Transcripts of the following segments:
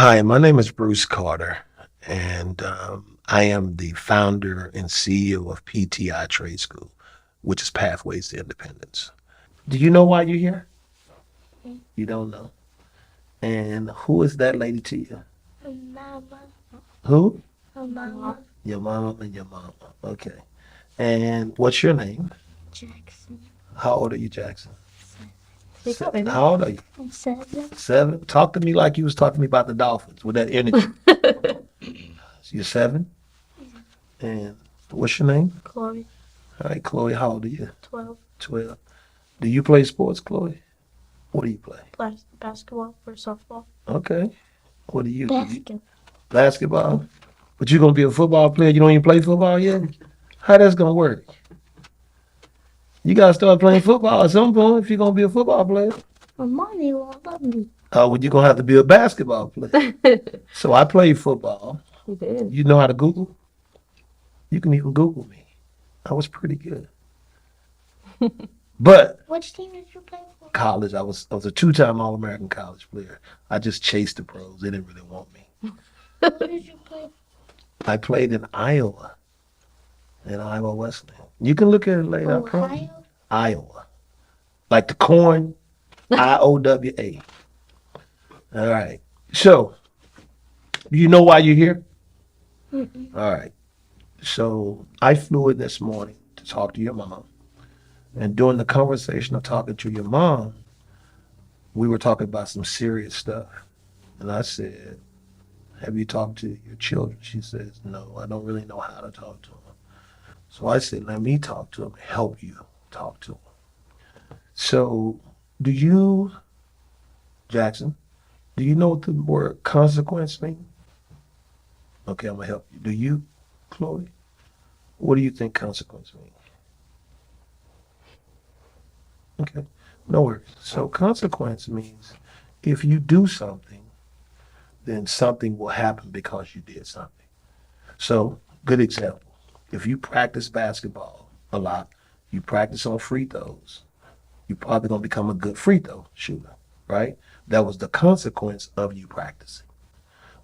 Hi, my name is Bruce Carter, and I am the founder and CEO of PTI Trade School, which is Pathways to Independence. Do you know why you're here? You don't know. And who is that lady to you? Mama, Who? Mama Your mama and your mama. Okay. And what's your name? Jackson. How old are you, Jackson? Speak up, baby. How old are you? 7. 7. Talk to me like you was talking to me about the Dolphins with that energy. You're 7. And what's your name? Chloe, All right, Chloe. How old are you? 12. 12. Do you play sports, Chloe? What do you play? Basketball or softball? Okay. What do you? Basketball. Basketball? But you're gonna be a football player. You don't even play football yet. How that's gonna work? You gotta start playing football at some point if you're gonna be a football player. My mommy won't love me. Oh, well, you're gonna have to be a basketball player. So I play football. You did. You know how to Google? You can even Google me. I was pretty good. But Which team did you play for? college, I was a 2-time All American college player. I just chased the pros. They didn't really want me. Who did you play for? I played in Iowa, in Iowa Wesleyan. You can look at it later. I promise. Ohio? Iowa, like the corn, IOWA. All right. So, do you know why you're here? Mm-mm. All right. So I flew in this morning to talk to your mom, and during the conversation of talking to your mom, we were talking about some serious stuff, and I said, "Have you talked to your children?" She says, "No, I don't really know how to talk to them." So I said, "Let me talk to them, help you talk to them." So, do you, Jackson? Do you know what the word consequence means? Okay, I'm gonna help you. Do you, Chloe? What do you think consequence means? Okay, no worries. So consequence means if you do something, then something will happen because you did something. So, good example. If you practice basketball a lot, you practice on free throws, you're probably gonna become a good free throw shooter, right? That was the consequence of you practicing.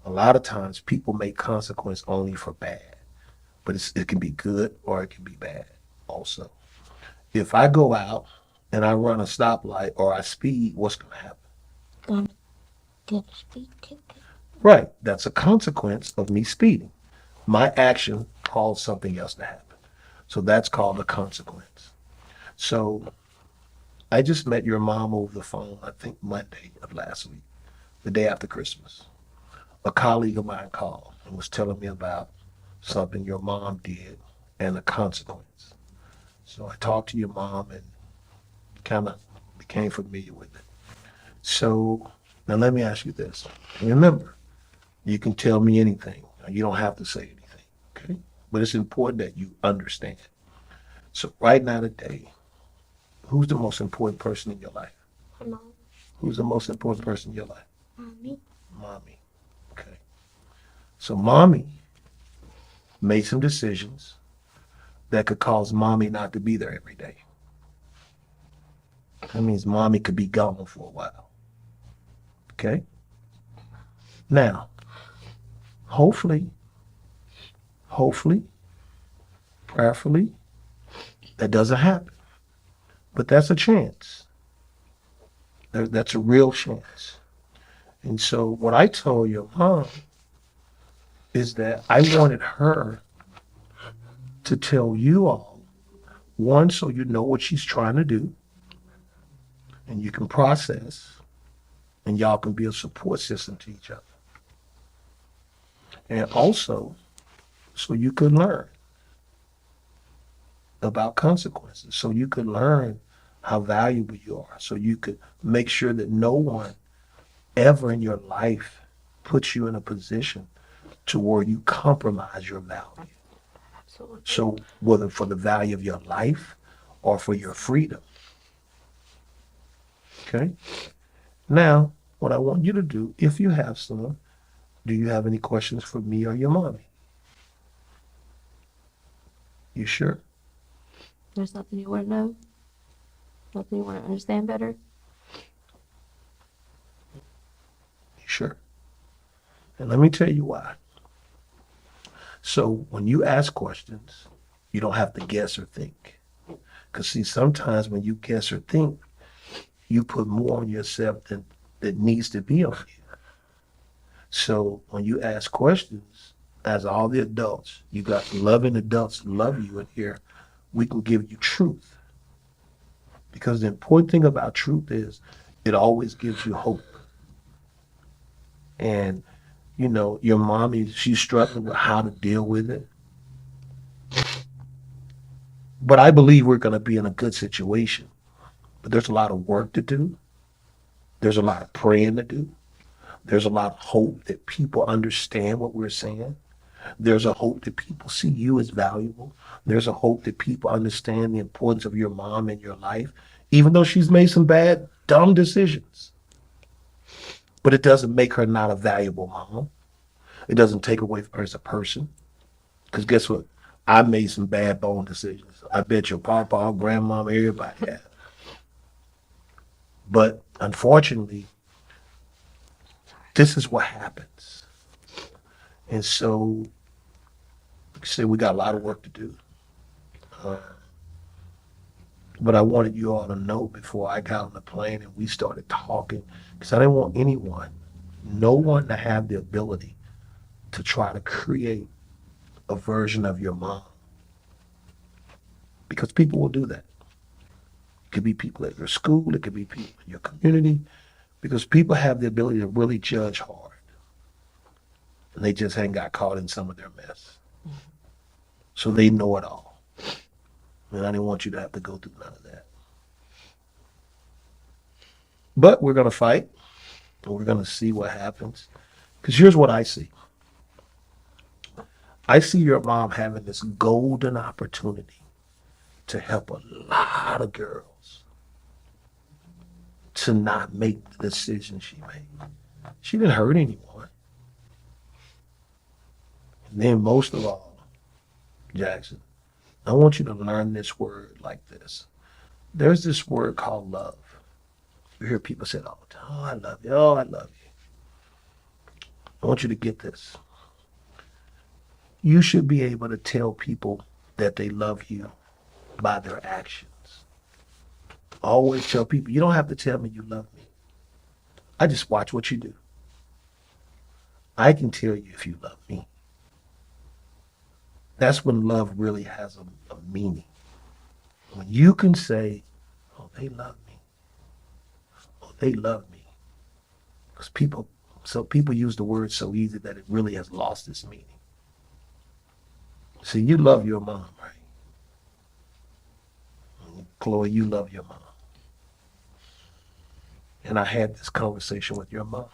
A lot of times people make consequence only for bad, but it can be good or it can be bad also. If I go out and I run a stoplight or I speed, what's going to happen? Gonna get a speed ticket. Right. That's a consequence of me speeding. My action caused something else to happen. So that's called a consequence. So I just met your mom over the phone, I think Monday of last week, the day after Christmas. A colleague of mine called and was telling me about something your mom did and the consequence. So I talked to your mom and kind of became familiar with it. So now let me ask you this. Remember, you can tell me anything. You don't have to say anything, okay? But it's important that you understand. So right now today, who's the most important person in your life? My mom. Who's the most important person in your life? Mommy. Mommy. Okay. So mommy made some decisions that could cause mommy not to be there every day. That means mommy could be gone for a while. Okay? Now, hopefully, hopefully, prayerfully, that doesn't happen. But that's a chance. That's a real chance. And so what I told your mom is that I wanted her to tell you all, one, so you know what she's trying to do and you can process and y'all can be a support system to each other. And also, so you could learn about consequences, so you could learn how valuable you are, so you could make sure that no one ever in your life puts you in a position to where you compromise your value. Absolutely. So whether for the value of your life or for your freedom. Okay. Now, what I want you to do, if you have some, do you have any questions for me or your mommy? You sure? There's nothing you want to know? Nothing you want to understand better? You sure? And let me tell you why. So when you ask questions, you don't have to guess or think. Because see, sometimes when you guess or think, you put more on yourself than that needs to be on you. So when you ask questions, as all the adults, you got loving adults that love you in here, we can give you truth. Because the important thing about truth is it always gives you hope. And, you know, your mommy, she's struggling with how to deal with it. But I believe we're going to be in a good situation. But there's a lot of work to do. There's a lot of praying to do. There's a lot of hope that people understand what we're saying. There's a hope that people see you as valuable. There's a hope that people understand the importance of your mom in your life, even though she's made some bad, dumb decisions. But it doesn't make her not a valuable mom. It doesn't take away from her as a person. Because guess what? I made some bad bone decisions. I bet your papa, grandmama, everybody has. But unfortunately, this is what happens. And so, like I said, we got a lot of work to do. But I wanted you all to know before I got on the plane and we started talking, because I didn't want anyone, no one to have the ability to try to create a version of your mom. Because people will do that. It could be people at your school, it could be people in your community, because people have the ability to really judge hard. And they just ain't got caught in some of their mess. So they know it all. And I didn't want you to have to go through none of that. But we're going to fight, and we're going to see what happens. Because here's what I see. I see your mom having this golden opportunity to help a lot of girls to not make the decision she made. She didn't hurt anyone. And then most of all, Jackson, I want you to learn this word like this. There's this word called love. You hear people say all the time, oh, I love you. Oh, I love you. I want you to get this. You should be able to tell people that they love you by their actions. Always tell people, you don't have to tell me you love me. I just watch what you do. I can tell you if you love me. That's when love really has a meaning. When you can say, oh, they love me. Oh, they love me. Because people use the word so easy that it really has lost its meaning. See, you love your mom, right? Chloe, you love your mom. And I had this conversation with your mom.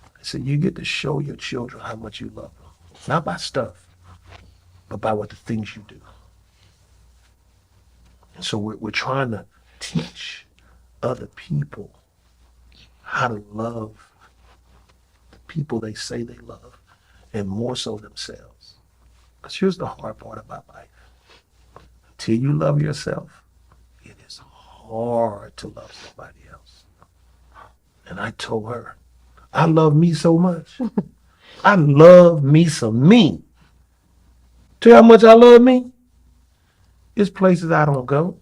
I said, you get to show your children how much you love them. Not by stuff, but by what the things you do. And so we're trying to teach other people how to love the people they say they love, and more so themselves. Because here's the hard part about life. Until you love yourself, it is hard to love somebody else. And I told her, I love me so much. I love me some me. Tell you how much I love me? It's places I don't go.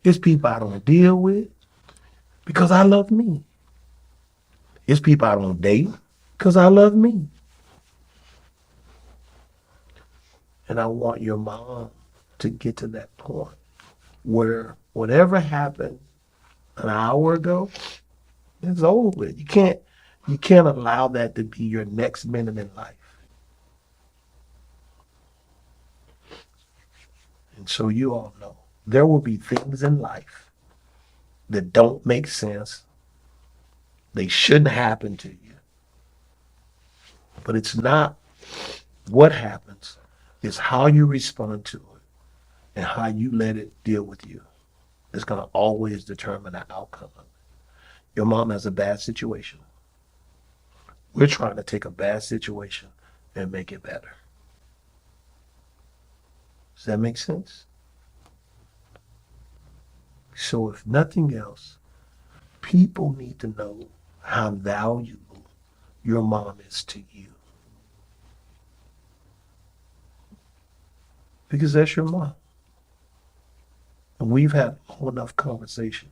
It's people I don't deal with because I love me. It's people I don't date because I love me. And I want your mom to get to that point where whatever happened an hour ago, it's over with. You can't allow that to be your next minute in life. And so you all know there will be things in life that don't make sense. They shouldn't happen to you. But it's not what happens, it's how you respond to it and how you let it deal with you. It's going to always determine the outcome of it. Your mom has a bad situation. We're trying to take a bad situation and make it better. Does that make sense? So if nothing else, people need to know how valuable your mom is to you. Because that's your mom. And we've had enough conversation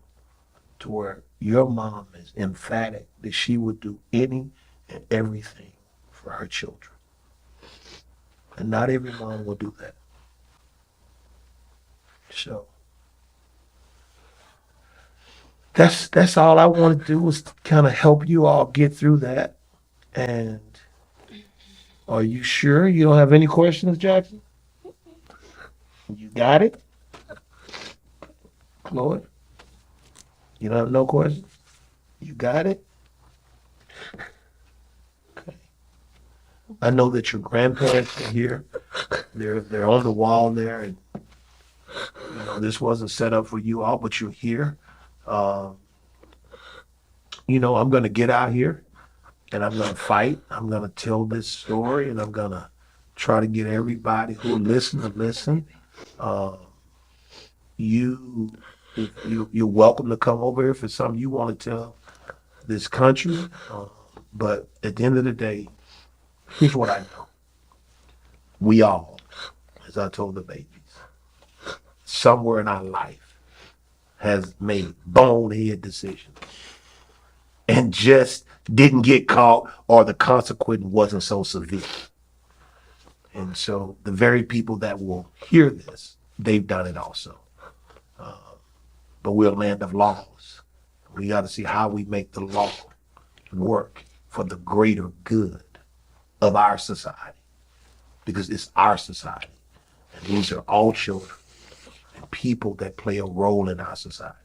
to where your mom is emphatic that she would do any and everything for her children. And not every mom will do that. So that's all I want to do was kind of help you all get through that. And are you sure you don't have any questions, Jackson? You got it? Lloyd? You don't have no questions? You got it? Okay. I know that your grandparents are here. They're on the wall there, and you know this wasn't set up for you all, but you're here. Um, you know, I'm gonna get out here and I'm gonna fight. I'm gonna tell this story, and I'm gonna try to get everybody who listen to listen. Um, you, you're welcome to come over here if it's something you want to tell this country. But at the end of the day, here's what I know. We all, as I told the babies, somewhere in our life has made bonehead decisions and just didn't get caught, or the consequence wasn't so severe. And so the very people that will hear this, they've done it also. But we're a land of laws. We got to see how we make the law work for the greater good of our society, because it's our society. And these are all children and people that play a role in our society.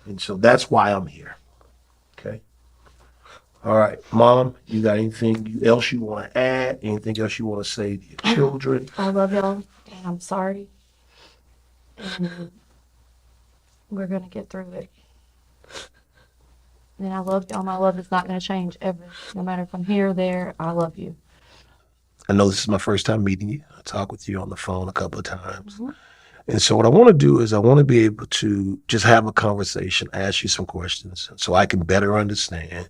And so that's why I'm here. Okay. All right, Mom, you got anything else you want to add? Anything else you want to say to your children? I love y'all, and I'm sorry. And we're gonna get through it. And I love y'all. My love is not gonna change ever. No matter if I'm here or there, I love you. I know this is my first time meeting you. I talked with you on the phone a couple of times. Mhm. And so what I want to do is I want to be able to just have a conversation, ask you some questions so I can better understand.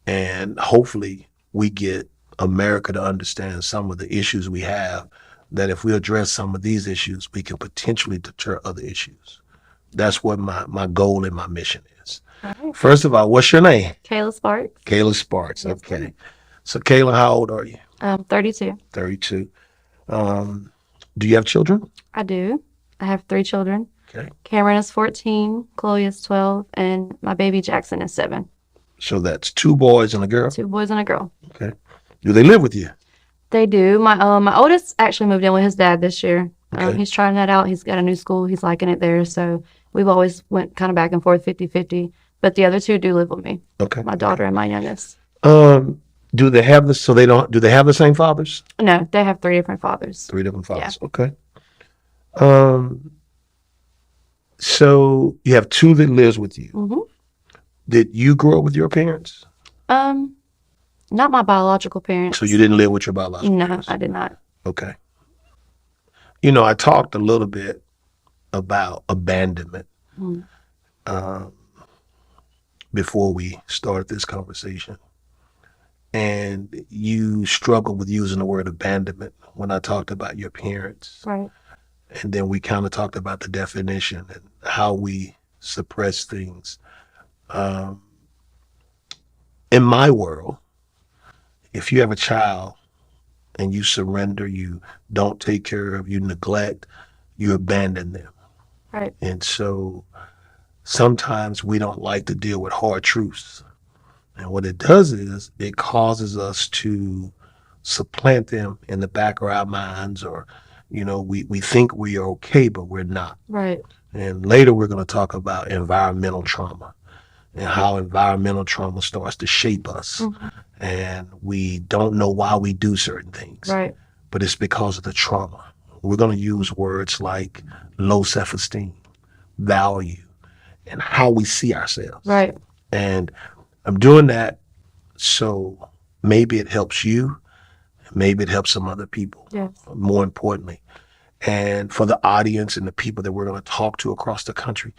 And hopefully we get America to understand some of the issues we have, that if we address some of these issues, we can potentially deter other issues. That's what my goal and my mission is. All right. First of all, what's your name? Kayla Sparks. Kayla Sparks. Yes, Okay. ma'am. So Kayla, how old are you? 32. 32. Do you have children? I do. I have 3 children. Okay. Cameron is 14, Chloe is 12, and my baby Jackson is 7. So that's 2 boys and a girl. 2 boys and a girl. Okay. Do they live with you? They do. My oldest actually moved in with his dad this year. Okay. He's trying that out. He's got a new school. He's liking it there. So we've always went kind of back and forth 50-50. But the other 2 do live with me, Okay. my daughter and my youngest. Do they have this? So they don't. Do they have the same fathers? No, they have 3 different fathers. 3 different fathers. Okay. So you have 2 that lives with you. hmm Did you grow up with your parents? Not my biological parents. So you didn't live with your biological No, parents? I did not. Okay. You know, I talked a little bit about abandonment Mm. before we started this conversation. And you struggled with using the word abandonment when I talked about your parents. Right. And then we kind of talked about the definition and how we suppress things. In my world, if you have a child and you surrender, you don't take care of, you neglect, you abandon them. Right. And so sometimes we don't like to deal with hard truths. And what it does is it causes us to supplant them in the back of our minds, or, you know, we think we are okay, but we're not. Right. And later we're going to talk about environmental trauma and how environmental trauma starts to shape us. Mhm. And we don't know why we do certain things, Right. but it's because of the trauma. We're going to use words like low self-esteem, value, and how we see ourselves. Right. And I'm doing that so maybe it helps you, maybe it helps some other people, Yes. more importantly. And for the audience and the people that we're going to talk to across the country,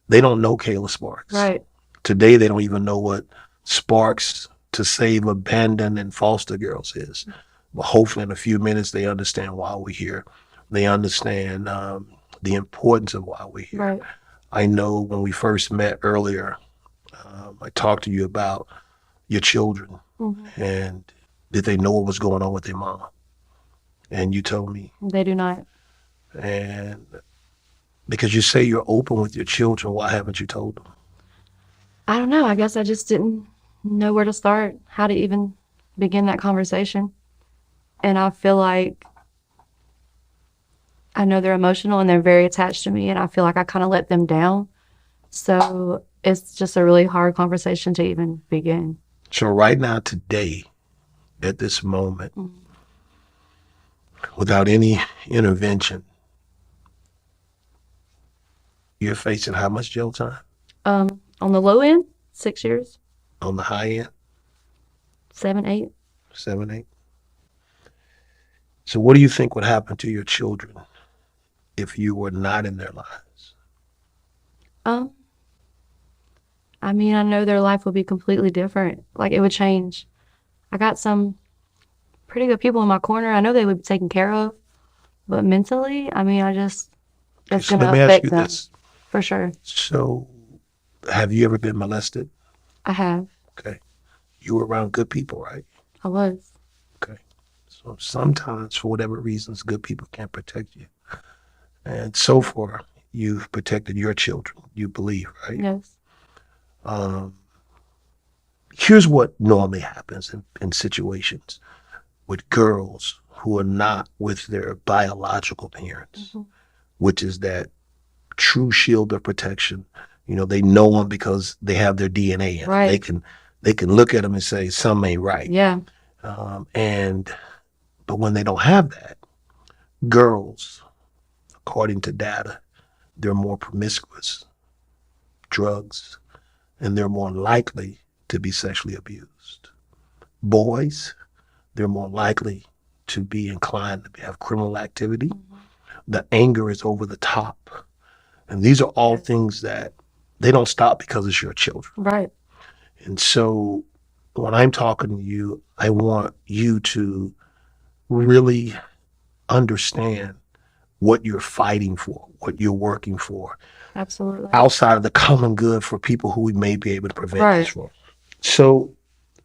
they don't know Kayla Sparks. Right. Today, they don't even know what Sparks to save abandoned and foster girls is. But hopefully in a few minutes they understand why we're here. They understand the importance of why we're here. Right. I know when we first met earlier, I talked to you about your children and did they know what was going on with their mom? And you told me. They do not. And because you say you're open with your children, why haven't you told them? I don't know. I guess I just didn't know where to start, how to even begin that conversation. And I feel like I know they're emotional and they're very attached to me, and I feel like I kind of let them down. So it's just a really hard conversation to even begin. So right now, today, at this moment, without any intervention, you're facing how much jail time? On the low end, 6 years, On the high end, 7, 8. 7, 8. So what do you think would happen to your children if you were not in their lives? I mean, I know their life would be completely different. Like, it would change. I got some pretty good people in my corner. I know they would be taken care of, but mentally, I mean, it's So going let to me ask affect you them this. for sure. So have you ever been molested? I have. Okay. You were around good people, right? I was. Okay. So sometimes, for whatever reasons, good people can't protect you. And so far, you've protected your children, you believe, right? Yes. Here's what normally happens in situations with girls who are not with their biological parents, which is that true shield of protection. You know, they know them because they have their DNA in them. Right. They can look at them and say, something ain't right. Yeah. But when they don't have that, girls, according to data, they're more promiscuous, drugs, and they're more likely to be sexually abused. Boys, they're more likely to be inclined to have criminal activity. The anger is over the top. And these are all things that they don't stop because it's your children. Right. And so when I'm talking to you, I want you to really understand what you're fighting for, what you're working for, Absolutely. outside of the common good for people who we may be able to prevent Right. this from. So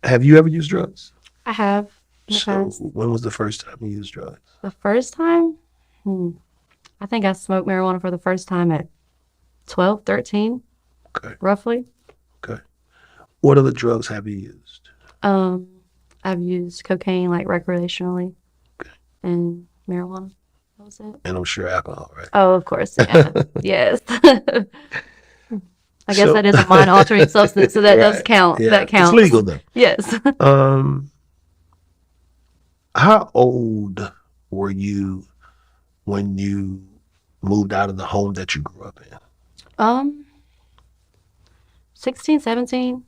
have you ever used drugs? I have in the So past. when was the first time you used drugs? The first time, I think I smoked marijuana for the first time at 12, 13, Okay. roughly. Okay. What other drugs have you used? I've used cocaine like recreationally Okay. and marijuana. That was it. And I'm sure alcohol, right? Oh, of course. Yeah. Yes. I guess So- that is a mind altering substance, so that does Right. count. Yeah, That counts. It's legal though. Yes. How old were you when you moved out of the home that you grew up in? 16, 17.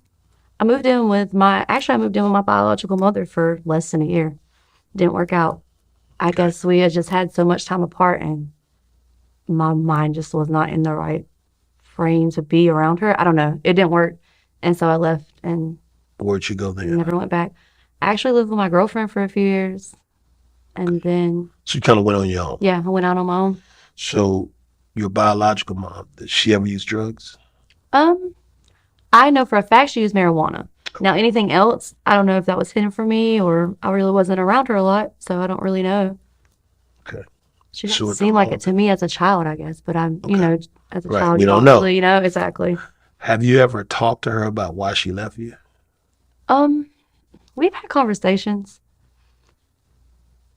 I moved in with my biological mother for less than a year. Didn't work out. I guess we had just had so much time apart and my mind just was not in the right frame to be around her. I don't know. It didn't work. And so I left and Where'd you go there? never went back. I actually lived with my girlfriend for a few years. And then, So you kind of went on your own. yeah, I went out on my own. So your biological mom, did she ever use drugs? I know for a fact she used marijuana. Now, anything else, I don't know if that was hidden from me or I really wasn't around her a lot, so I don't really know. Okay. She So didn't at seem the like home- it to me as a child, I guess, but I'm, as a Right, child, we you don't don't know. really, exactly. Have you ever talked to her about why she left you? We've had conversations.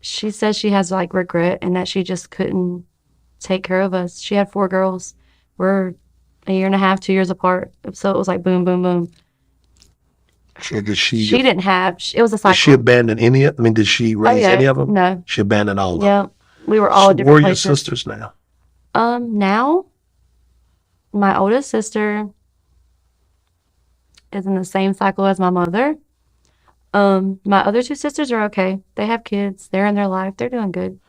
She says she has like regret and that she just couldn't take care of us. She had 4 girls. We're a year and a half, 2 years apart. So it was like boom, boom, boom. So did she She didn't have, it was a did she cycle. abandon any of, I mean, did she raise any of them? No. She abandoned all of them. Yeah. We were all So at where different are your places. sisters now? Now, my oldest sister is in the same cycle as my mother. My other 2 sisters are okay. They have kids. They're in their life. They're doing good.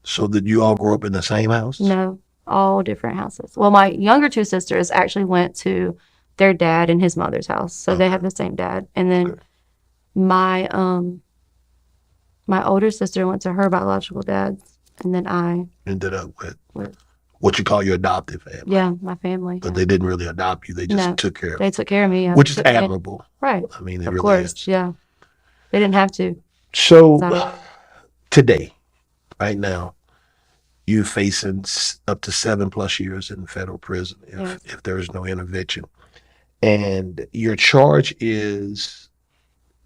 So did you all grow up in the same house? No, all different houses. Well, my younger 2 sisters actually went to their dad and his mother's house. So they have the same dad. And then My older sister went to her biological dad's, and then I Ended up with with what you call your adoptive family. yeah, my family. But Yeah. they didn't really adopt you. They just No, took care of They you, took care of me. Yeah, which is they took me- admirable. right. I mean, it Of really course, is. yeah. They didn't have to. So So today, right now, you're facing up to 7+ years in federal prison Yes. if there is no intervention. And your charge is,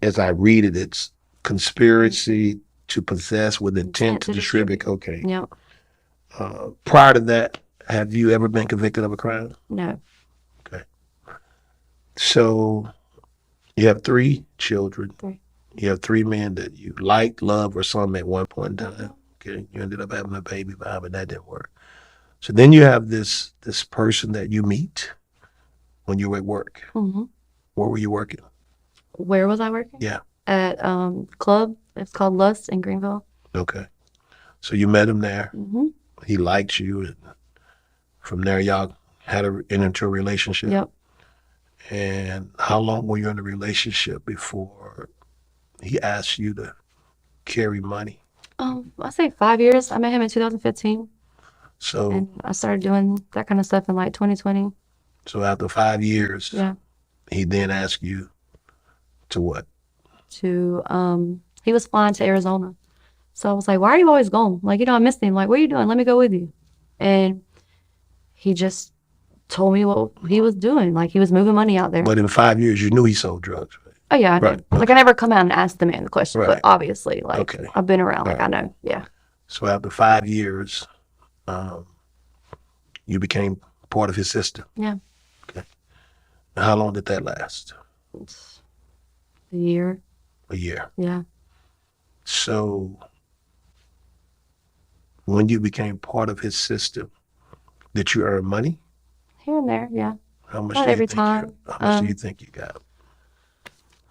as I read it, it's conspiracy to possess with intent to distribute cocaine. Yep. Prior to that, have you ever been convicted of a crime? No. So you have 3 children. 3. You have 3 men that you liked, loved, or some at one point in time. Okay, you ended up having a baby by, but that didn't work. So then you have this person that you meet when you were at work. hmm Where were you working? Where was I working? Yeah. At club. It's called Lust in Greenville. Okay. So you met him there. hmm He liked you, and from there y'all had into a relationship. Yep. And how long were you in a relationship before he asked you to carry money? I say 5 years. I met him in 2015, So and I started doing that kind of stuff in like 2020. so after 5 years, Yeah. he then asked you to what? He was flying to Arizona, so I was like, "Why are you always gone? Like, I missed him. Like, what are you doing? Let me go with you." And he just told me what he was doing. Like, he was moving money out there. But in 5 years, you knew he sold drugs, right? Oh yeah, I Right. know. Like, I never come out and ask the man the question, Right. but obviously, like, Okay. I've been around. Like, Right. I know. Yeah. So after 5 years, you became part of his system. Yeah. Okay. And how long did that last? It's a year. A year. Yeah. So when you became part of his system, did you earn money? Here and there. Yeah. How much Not do you every think time. how much do you think you got?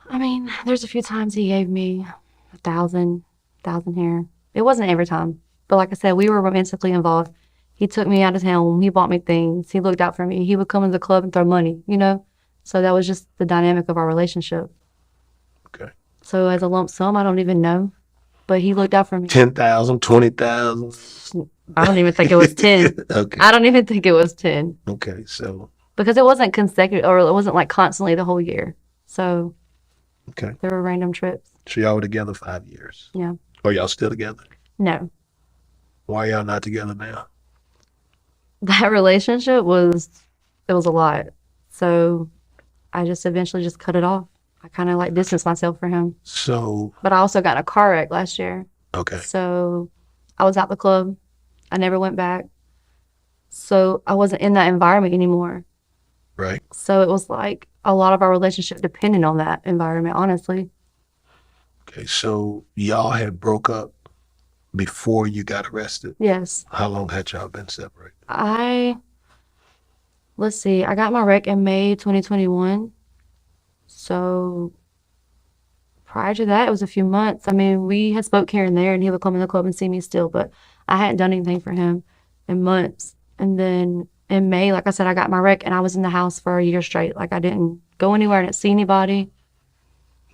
I mean, there's a few times he gave me 1,000 here. It wasn't every time, but like I said, we were romantically involved. He took me out of town. He bought me things. He looked out for me. He would come to the club and throw money, So that was just the dynamic of our relationship. Okay. So as a lump sum, I don't even know, but he looked out for me. 10,000, 20,000? I don't even think it was 10. Okay. I don't even think it was 10 Okay. So because it wasn't consecutive or it wasn't like constantly the whole year. So okay. there were random trips. So y'all were together 5 years. Yeah. Are y'all still together? No. Why y'all not together now? That relationship was a lot. So I just eventually just cut it off. I kind of like distanced myself from him. So But I also got in a car wreck last year. okay. So I was out the club. I never went back. So I wasn't in that environment anymore. Right. So it was like a lot of our relationship depended on that environment, honestly. Okay. So y'all had broke up before you got arrested. Yes. How long had y'all been separated? Let's see, I got my wreck in May 2021. So prior to that, it was a few months. I mean, we had spoke here and there, and he would come in the club and see me still, but I hadn't done anything for him in months. And then in May, like I said, I got my wreck, and I was in the house for a year straight. Like, I didn't go anywhere, I didn't see anybody.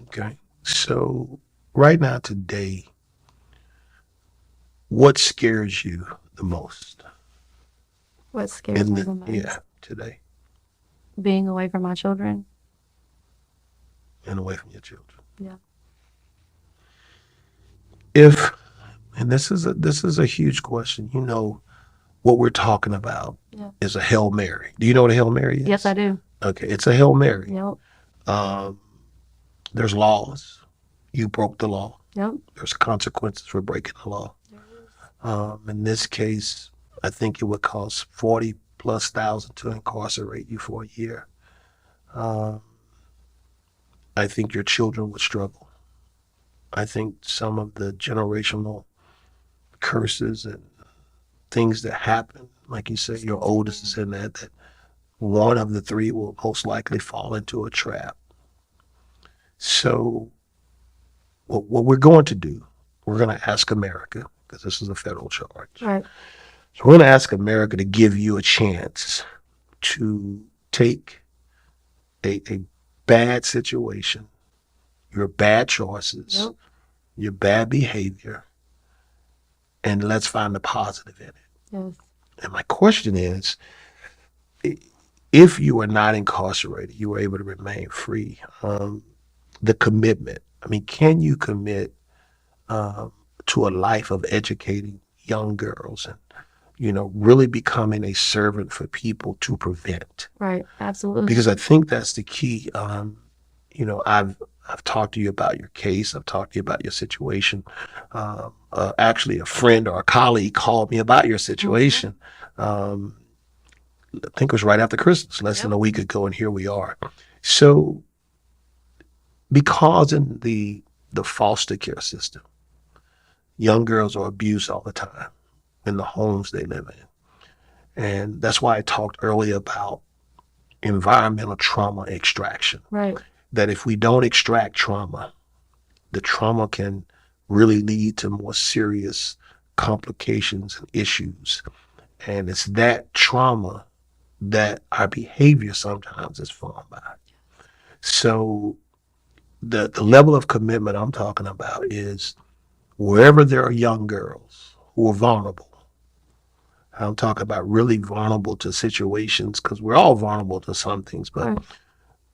Okay. So right now, today, what scares you the most? What scares me the most? Yeah, today, Being away from my children. and away from your children. Yeah. And this is a huge question. What we're talking about Yeah. is a Hail Mary. Do you know what a Hail Mary is? Yes, I do. Okay, it's a Hail Mary. Yep. There's laws. You broke the law. Yep. There's consequences for breaking the law. In this case, I think it would cost 40+ thousand to incarcerate you for a year. I think your children would struggle. I think some of the generational curses and things that happen, like you say, your oldest is in that one of the 3 will most likely fall into a trap. So what we're going to do, we're going to ask America, because this is a federal charge. Right. So we're going to ask America to give you a chance to take a bad situation, your bad choices, Yep. your bad behavior, and let's find the positive in it. Yes. And my question is, if you were not incarcerated, you were able to remain free, the commitment. I mean, can you commit to a life of educating young girls and, really becoming a servant for people to prevent? Right. Absolutely. Because I think that's the key. I've talked to you about your case. I've talked to you about your situation. Actually, a friend or a colleague called me about your situation. I think it was right after Christmas, less than a week ago, and here we are. So, because in the foster care system, young girls are abused all the time in the homes they live in, and that's why I talked earlier about environmental trauma extraction. Right. That if we don't extract trauma, the trauma can really lead to more serious complications and issues. And it's that trauma that our behavior sometimes is formed by. So the level of commitment I'm talking about is wherever there are young girls who are vulnerable. I'm talking about really vulnerable to situations, because we're all vulnerable to some things, but Right.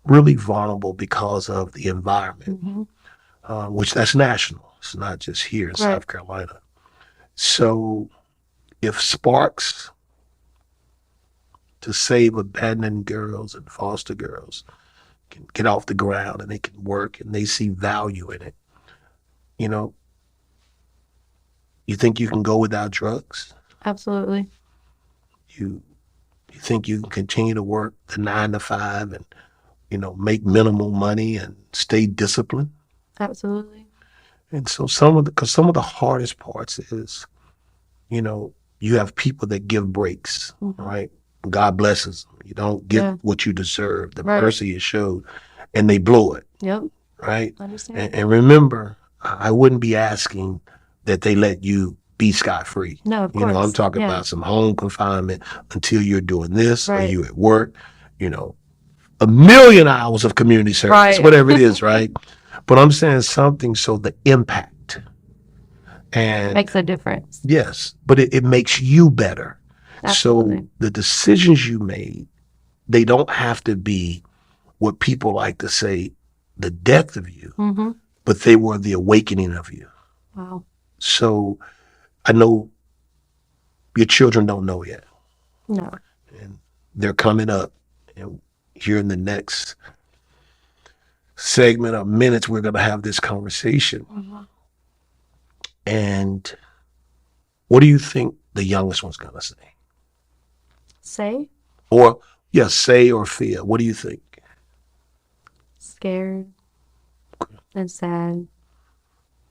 really vulnerable because of the environment, Mm-hmm. which that's national. It's not just here in Right. South Carolina. So if Sparks to save abandoned girls and foster girls can get off the ground and they can work and they see value in it, you think you can go without drugs? Absolutely. You think you can continue to work the 9 to 5 and make minimal money and stay disciplined? Absolutely. And so some of the hardest parts is, you have people that give breaks, Mhm. right? God blesses them. You don't get Yeah. what you deserve, the Right. mercy is showed, and they blow it, Yep. right? I understand. And remember, I wouldn't be asking that they let you be scot-free. No, of I'm course. talking Yeah. about some home confinement until you're doing this or Right. you at work, 1,000,000 hours of community service, Right. whatever it is, right? But I'm saying something so the impact. And Makes a difference. yes, but it makes you better. Absolutely. So the decisions you made, they don't have to be what people like to say, the death of you, Mm-hmm. but they were the awakening of you. Wow. So I know your children don't know yet, No. and they're coming up, and here in the next segment of minutes, we're going to have this conversation. Mm-hmm. And what do you think the youngest one's going to say? Say? Or, yes, say or fear. What do you think? Scared and sad.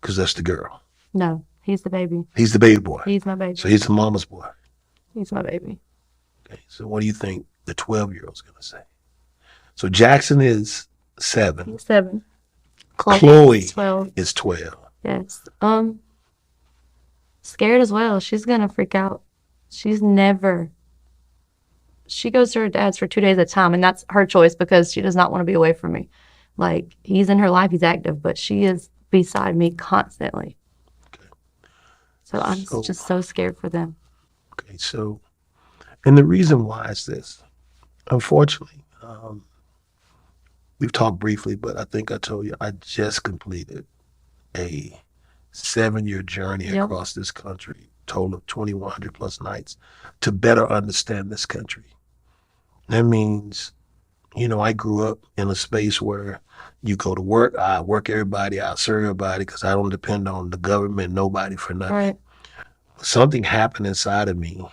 Because that's the girl. No, he's the baby. He's the baby boy. He's my baby. So he's the mama's boy. He's my baby. Okay. So what do you think the 12-year-old's going to say? So Jackson is 7. He's 7. Chloe is 12. is 12. Yes. Scared as well. She's gonna freak out. She goes to her dad's for 2 days at a time, and that's her choice because she does not want to be away from me. Like, he's in her life, he's active, but she is beside me constantly. Okay. So I'm So- just so scared for them. Okay. So, and the reason why is this. Unfortunately, we've talked briefly, but I think I told you I just completed a 7-year journey Yep. across this country, total of 2,100 plus nights, to better understand this country. That means, I grew up in a space where you go to work, I work everybody, I serve everybody because I don't depend on the government, nobody for nothing. Right. Something happened inside of me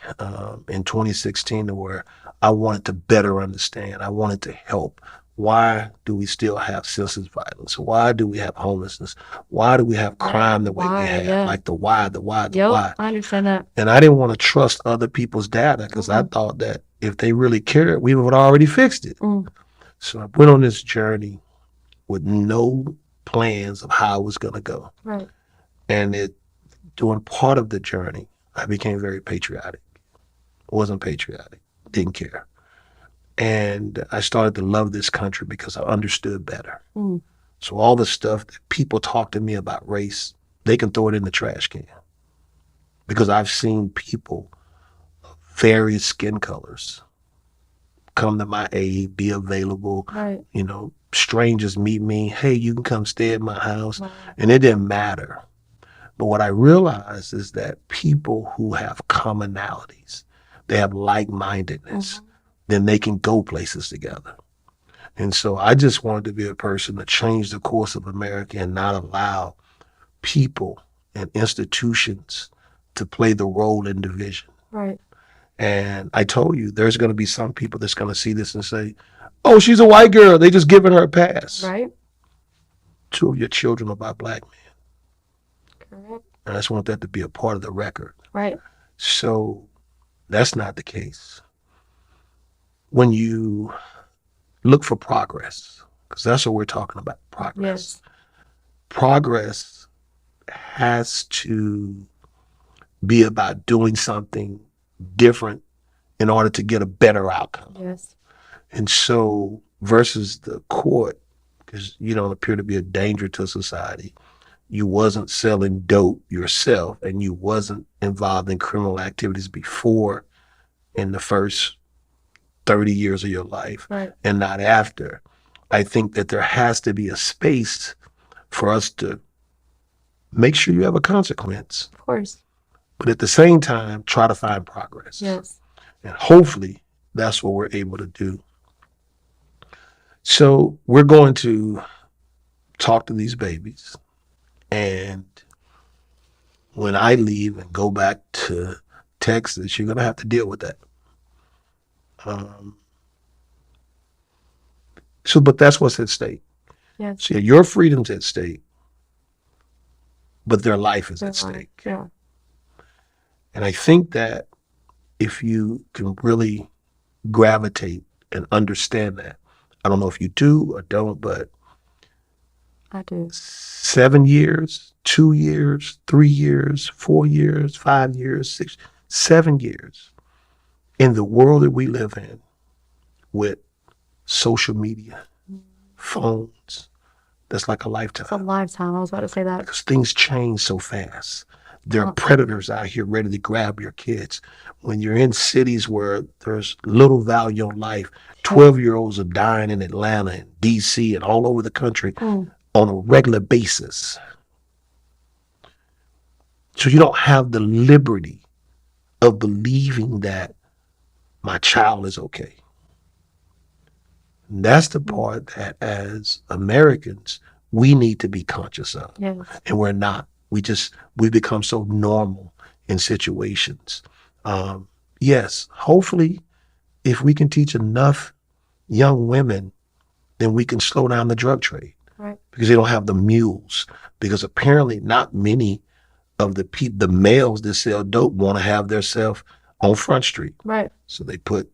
in 2016 to where I wanted to better understand. I wanted to help. Why do we still have senseless violence? Why do we have homelessness? Why do we have crime the way Why? we have? Yeah. Like the why, the why, the Yep. why. I understand that. And I didn't want to trust other people's data because I thought that if they really cared, we would have already fixed it. Mm. So I went on this journey with no plans of how I was going to go. Right. And during part of the journey, I became very patriotic. Wasn't patriotic, didn't care. And I started to love this country because I understood better. Mm. So all the stuff that people talk to me about race, they can throw it in the trash can. Because I've seen people of various skin colors come to my aid, be available. Right. You know, strangers meet me. Hey, you can come stay at my house. Right. And it didn't matter. But what I realized is that people who have commonalities, they have like-mindedness, then they can go places together. And so I just wanted to be a person to change the course of America and not allow people and institutions to play the role in division. Right. And I told you, there's going to be some people that's going to see this and say, oh, she's a white girl. They just giving her a pass. Right. 2 of your children are by black men. Correct. And I just want that to be a part of the record. Right. So that's not the case. When you look for progress, because that's what we're talking about, progress. Yes. Progress has to be about doing something different in order to get a better outcome. Yes. And so versus the court, because you don't appear to be a danger to society, you wasn't selling dope yourself and you wasn't involved in criminal activities before in the first 30 years of your life Right. and not after. I think that there has to be a space for us to make sure you have a consequence, Of course. but at the same time, try to find progress. Yes. And hopefully that's what we're able to do. So we're going to talk to these babies. And when I leave and go back to Texas, you're going to have to deal with that. But that's what's at stake. Yes. So your freedom's at stake, but their life is at Right. stake. Yeah. And I think that if you can really gravitate and understand that, I don't know if you do or don't, but I do. 7 years, 2 years, 3 years, 4 years, 5 years, 6, 7 years in the world that we live in with social media, phones, that's like a lifetime. It's a lifetime. I was about to say that. Because things change so fast. There are predators out here ready to grab your kids. When you're in cities where there's little value on life, 12-year-olds are dying in Atlanta and DC and all over the country on a regular basis. So you don't have the liberty of believing that my child is okay. And that's the part that as Americans, we need to be conscious of. Yes. And we're not. We become so normal in situations. Yes, hopefully, if we can teach enough young women, then we can slow down the drug trade. Right. Because they don't have the mules. Because apparently, not many of the males that sell dope want to have themselves on Front Street. Right. So they put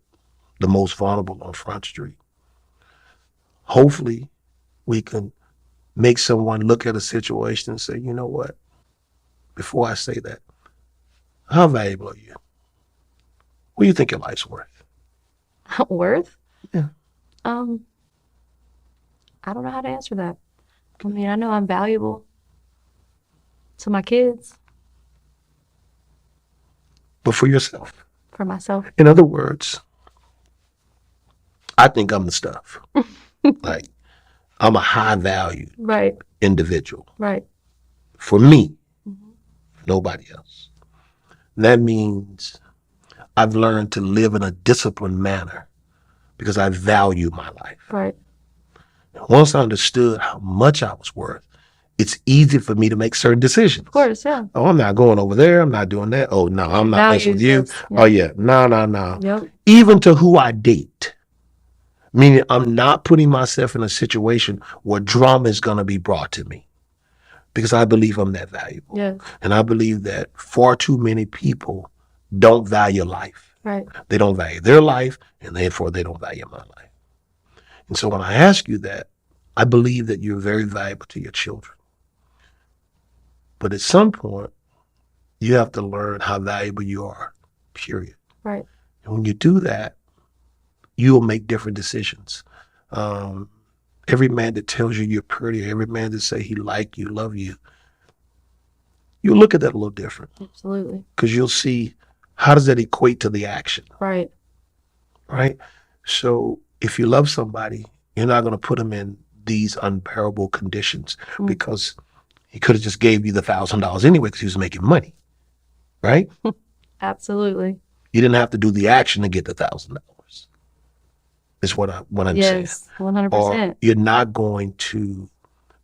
the most vulnerable on Front Street. Hopefully, we can make someone look at a situation and say, you know what? Before I say that, how valuable are you? What do you think your life's worth? Worth? Yeah. I don't know how to answer that. I mean, I know I'm valuable to my kids, But for yourself. for myself. In other words, I think I'm the stuff. Like, I'm a high value Right. individual. Right. For me, nobody else. And that means I've learned to live in a disciplined manner because I value my life. Right. And once I understood how much I was worth, it's easy for me to make certain decisions. Of course. Yeah. Oh, I'm not going over there. I'm not doing that. Oh, no, I'm not messing with you. Values, yes. Oh, yeah. No. Yep. Even to who I date. Meaning I'm not putting myself in a situation where drama is going to be brought to me because I believe I'm that valuable. Yes. And I believe that far too many people don't value life. Right. They don't value their life, and therefore they don't value my life. And so when I ask you that, I believe that you're very valuable to your children. But at some point, you have to learn how valuable you are, period. Right. And when you do that, you will make different decisions. every man that tells you you're pretty, every man that say he like you, love you, you look at that a little different Absolutely. because you'll see how does that equate to the action, Right. right? So if you love somebody, you're not going to put them in these unbearable conditions Mm. because he could have just gave you the $1,000 anyway because he was making money, right? Absolutely. You didn't have to do the action to get the $1,000. Is what I'm saying. Yes. 100%. Or you're not going to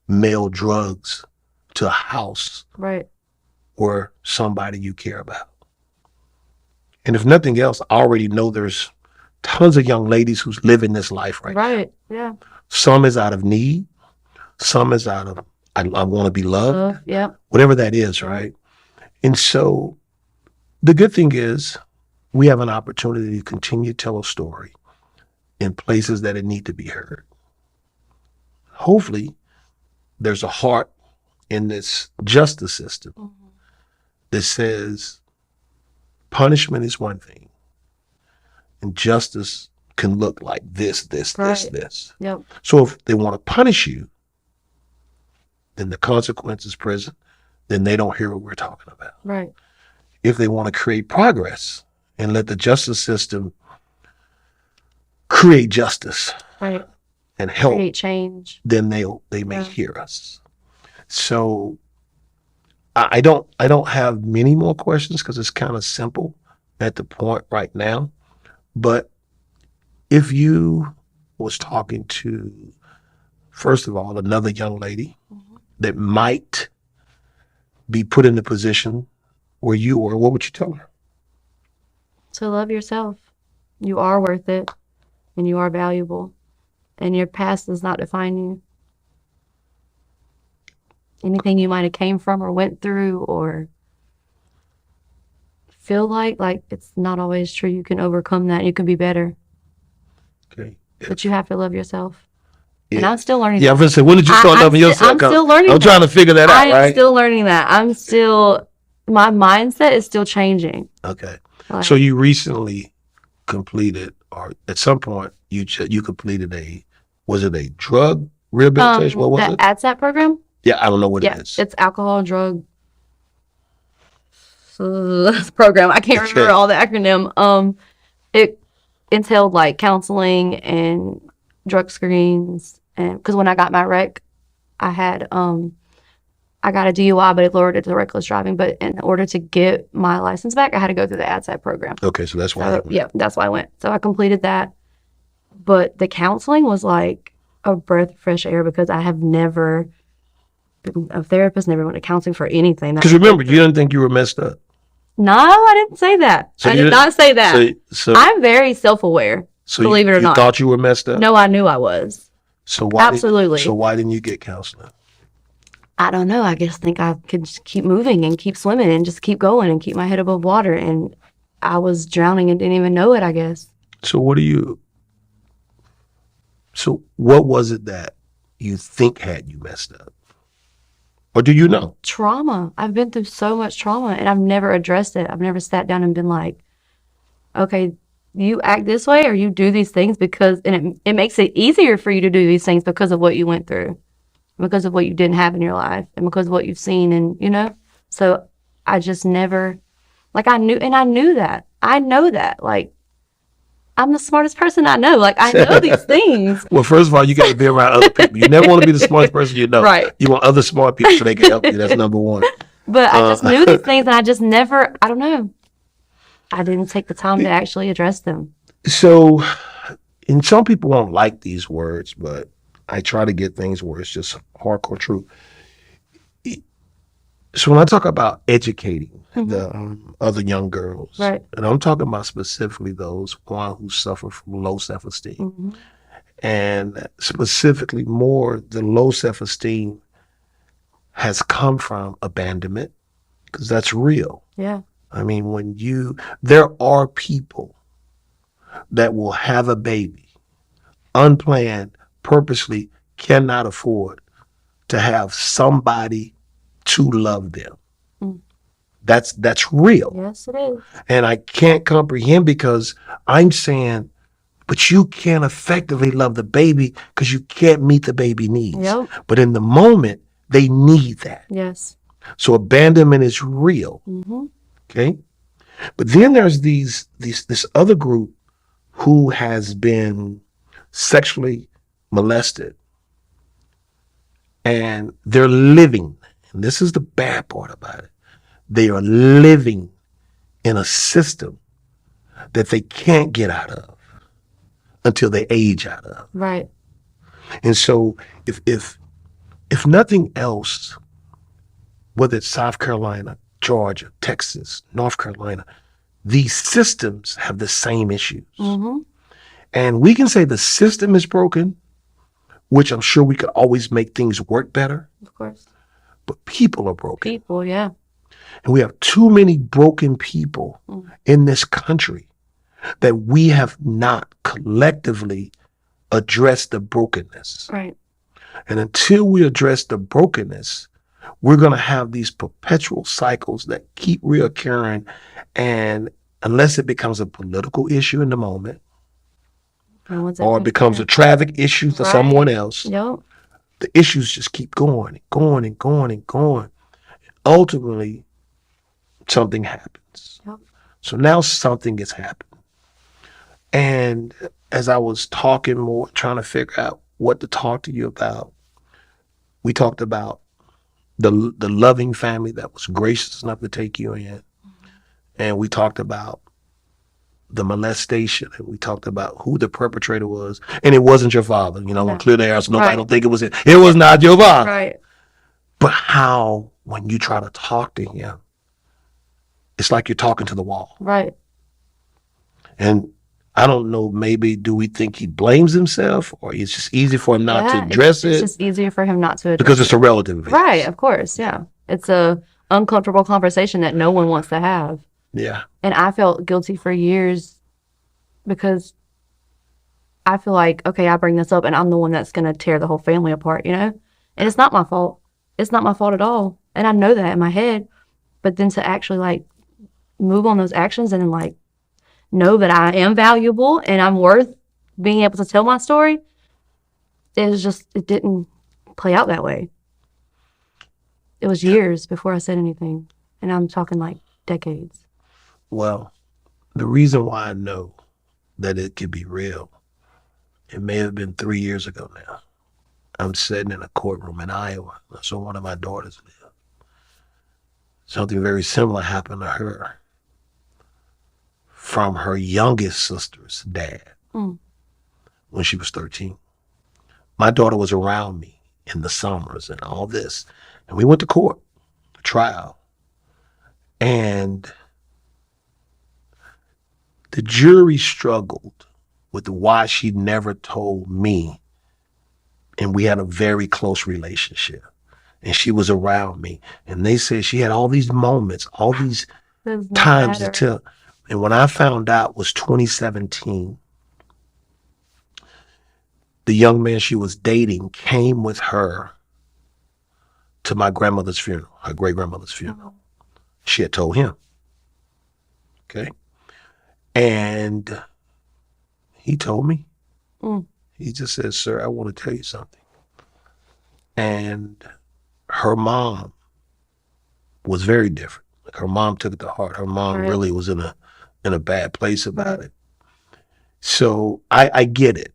mail drugs to a house Right. or somebody you care about. And if nothing else, I already know there's tons of young ladies who's living this life right now. Right. Yeah. Some is out of need. Some is out of, I want to be loved, Yeah. whatever that is, right? And so the good thing is we have an opportunity to continue to tell a story in places that it need to be heard. Hopefully, there's a heart in this justice system Mhm. that says punishment is one thing and justice can look like this. Right. This. Yep. So if they want to punish you, then the consequence is prison. Then they don't hear what we're talking about. Right. If they want to create progress and let the justice system create justice Right. and help, Create change. then they may Yeah. hear us. So I don't have many more questions because it's kind of simple at the point right now. But if you was talking to, first of all, another young lady Mhm. that might be put in the position where you were, what would you tell her? To love yourself. You are worth it and you are valuable. And your past does not define you. Anything you might have came from or went through or feel like it's not always true. You can overcome that. You can be better. Okay. But you have to love yourself. And Yeah. I'm still learning Yeah, I'm that. gonna say, when did you start loving yourself? I'm still learning I'm that. trying to figure that out, I'm right? still learning that. My mindset is still changing. Okay. Like, So you recently completed, or at some point, you completed was it a drug rehabilitation? What was that it? ADSAT program? Yeah, I don't know what Yeah, it is. it's alcohol, drug program. I can't remember Okay. all the acronym. It entailed like counseling and drug screens, and because when I got my wreck, I had I got a DUI, but it lowered it to reckless driving. But in order to get my license back, I had to go through the ADSAT program. Okay, so that's why. So, you went. yeah, that's why I went. So I completed that. But the counseling was like a breath of fresh air because I have never been a therapist, never went to counseling for anything. Because remember, you didn't think you were messed up. No, I didn't say that. So I you did didn't- not say that. So I'm very self-aware. believe it or you not. thought you were messed up. No, I knew I was. So why? Absolutely. So why didn't you get counseling? I don't know. I just think I could just keep moving and keep swimming and just keep going and keep my head above water. And I was drowning and didn't even know it, I guess. So what was it that you think had you messed up? Or do you know? Trauma. I've been through so much trauma and I've never addressed it. I've never sat down and been like, okay, you act this way or you do these things because, and it makes it easier for you to do these things because of what you went through, because of what you didn't have in your life and because of what you've seen and, so I just never, I knew that. I know that. I'm the smartest person I know. I know these things. Well, first of all, you got to be around other people. You never want to be the smartest person you know. Right. You want other smart people so they can help you. That's number one. But I just knew these things and I just never, I don't know. I didn't take the time to actually address them. So, and some people won't like these words, but I try to get things where it's just hardcore true. So when I talk about educating the other young girls, Right. and I'm talking about specifically those who suffer from low self-esteem, Mhm. and specifically more the low self-esteem has come from abandonment, because that's real. Yeah. I mean, there are people that will have a baby unplanned, purposely cannot afford to have somebody to love them. Mm. That's real. Yes, it is. And I can't comprehend because I'm saying but you can't effectively love the baby because you can't meet the baby needs. Yep. But in the moment, they need that. Yes. So abandonment is real. Mm-hmm. Okay. But then there's this other group who has been sexually molested, and they're living, and this is the bad part about it, they are living in a system that they can't get out of until they age out of. Right. And so if nothing else, whether it's South Carolina, Georgia, Texas, North Carolina, these systems have the same issues. Mm-hmm. And we can say the system is broken, which I'm sure we could always make things work better, Of course. but people are broken. People, yeah. And we have too many broken people in this country that we have not collectively addressed the brokenness. Right. And until we address the brokenness, we're going to have these perpetual cycles that keep reoccurring. And unless it becomes a political issue in the moment, No one's or ever it becomes a there. traffic issue for Right. someone else, Yep. the issues just keep going and going and going and going. Ultimately, something happens. Yep. So now something is happening. And as I was talking more, trying to figure out what to talk to you about, we talked about the loving family that was gracious enough to take you in. And we talked about the molestation, and we talked about who the perpetrator was. And it wasn't your father. You know, No. I'm clear the air so nobody Right. don't think it was it. It was not your father. Right. But how, when you try to talk to him, it's like you're talking to the wall. Right. And I don't know, maybe do we think he blames himself, or it's just easy for him not Yeah, to address it's it just easier for him not to address because it's it. a relative event. Right, of course, yeah. It's a uncomfortable conversation that no one wants to have. Yeah. And I felt guilty for years because I feel like, okay, I bring this up and I'm the one that's going to tear the whole family apart, you know? And it's not my fault. It's not my fault at all. And I know that in my head. But then to actually like move on those actions and like know that I am valuable and I'm worth being able to tell my story, it didn't play out that way. It was years before I said anything. And I'm talking like decades. Well, the reason why I know that it could be real, it may have been 3 years ago now. I'm sitting in a courtroom in Iowa. That's where one of my daughters live. Something very similar happened to her from her youngest sister's dad when she was 13. My daughter was around me in the summers and all this. And we went to court, trial. And the jury struggled with why she never told me. And we had a very close relationship. And she was around me. And they said she had all these moments, all these Does not times to matter. tell. And when I found out was 2017, the young man she was dating came with her to my grandmother's funeral, her great grandmother's funeral. She had told him. Okay. And he told me. He just said, "Sir, I want to tell you something." And her mom was very different. Like, her mom took it to heart. Her mom Right. really was in a bad place about Right. it. So I get it.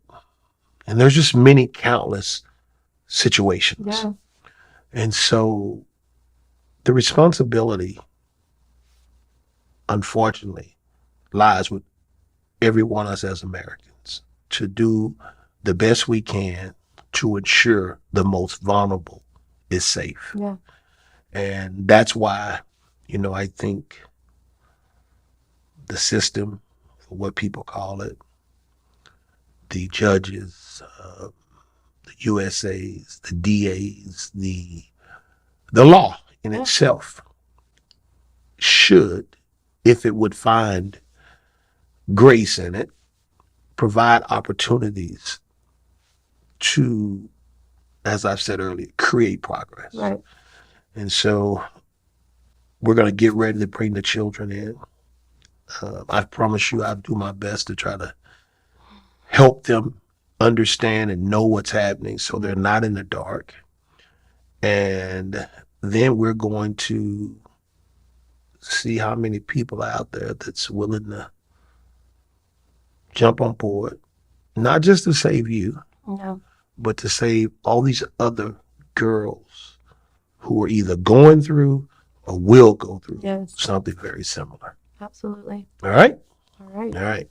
And there's just many countless situations. Yeah. And so the responsibility, unfortunately, lies with every one of us as Americans to do the best we can to ensure the most vulnerable is safe. Yeah. And that's why, I think the system, what people call it, the judges, the USAs, the DAs, the law in itself should, if it would find grace in it, provide opportunities to, as I've said earlier, create progress. Right. And so we're going to get ready to bring the children in. I promise you I'll do my best to try to help them understand and know what's happening so they're not in the dark. And then we're going to see how many people are out there that's willing to jump on board, not just to save you, No. but to save all these other girls who are either going through or will go through Yes. something very similar. Absolutely. All right? All right. All right.